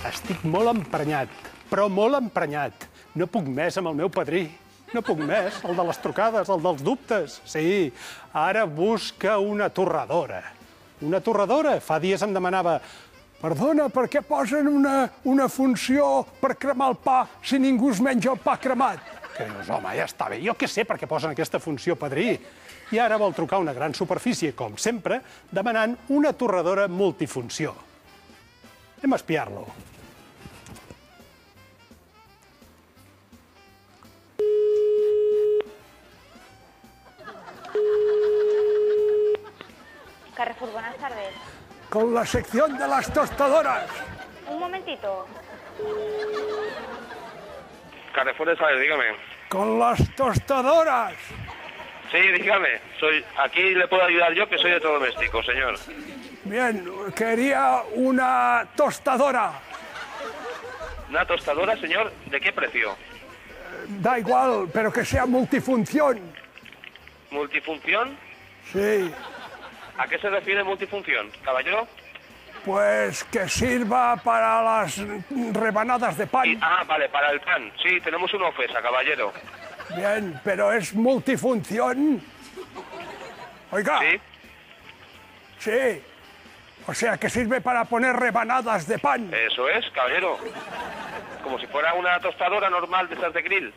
Estic molt emprenyat, però molt emprenyat. No puc més amb el meu padrí. No puc més, el de les trucades, el dels dubtes. Sí, ara busca una torradora. Una torradora. Fa dies em demanava: perdona, per què posen una funció per cremar el pa si ningú es menja el pa cremat? Que dius, home, ja està bé. Jo què sé per què posen aquesta funció, padrí? I ara vol trucar una gran superfície, com sempre, demanant una torradora multifunció. Anem a espiar-lo. Carrefour, buenas tardes. Con la sección de las tostadoras. Un momentito. Carrefour, ¿sabes? Dígame. Con las tostadoras. Sí, dígame. Aquí le puedo ayudar yo, que soy electrodoméstico, señor. Bien, quería una tostadora. ¿Una tostadora, señor? ¿De qué precio? Da igual, pero que sea multifunción. ¿Multifunción? Sí, ¿A qué se refiere multifunción, caballero? pues que sirva para las rebanadas de pan. Vale, para el pan. Sí, tenemos una oferta, caballero. Bien, pero es multifunción. Oiga. ¿Sí? Sí. O sea, que sirve para poner rebanadas de pan. Eso es, caballero. Como si fuera una tostadora normal de esas de grill.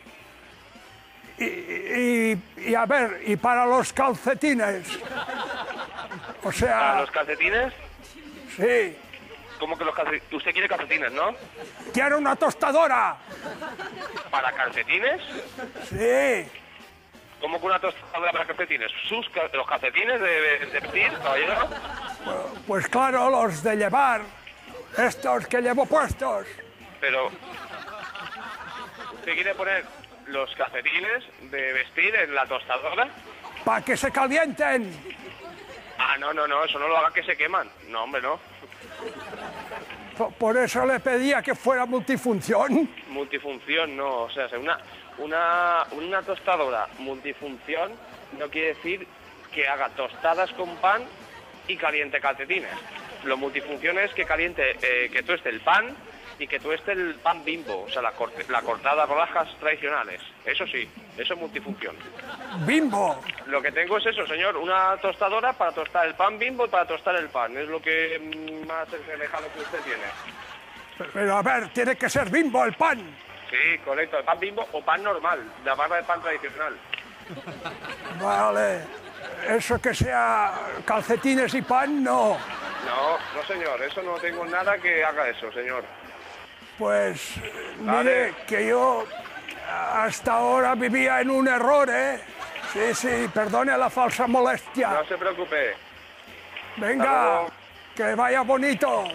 Y a ver, y para los calcetines. O sea... ¿Para los calcetines? Sí. ¿Cómo que los calcetines? Usted quiere calcetines, ¿no? ¡Quiero una tostadora! ¿Para calcetines? Sí. ¿Cómo que una tostadora para calcetines? ¿Los calcetines de vestir, caballero? Pues claro, los de llevar. Estos que llevo puestos. Pero... ¿Usted quiere poner los calcetines de vestir en la tostadora? ¡Para que se calienten! No, eso no lo haga, que se queman. No, hombre, no. Por eso le pedía que fuera multifunción. Multifunción, no. O sea, una tostadora multifunción no quiere decir que haga tostadas con pan y caliente calcetines. Lo multifunción es que caliente, que tueste el pan y que tueste el pan Bimbo, o sea, la cortada a rodajas tradicionales. Eso sí, eso es multifunción. ¡Bimbo! Lo que tengo es eso, señor, una tostadora para tostar el pan Bimbo y para tostar el pan. Es lo que más alejado que usted tiene. Pero a ver, tiene que ser Bimbo el pan. Sí, correcto, el pan Bimbo o pan normal, la barra de pan tradicional. Vale. Eso que sea calcetines y pan, no. No, señor, eso no tengo nada que haga eso, señor. Pues, Vale. mire, que yo hasta ahora vivía en un error, ¿eh? Sí, perdone la falsa molestia. No se preocupe. Venga, que vaya bonito.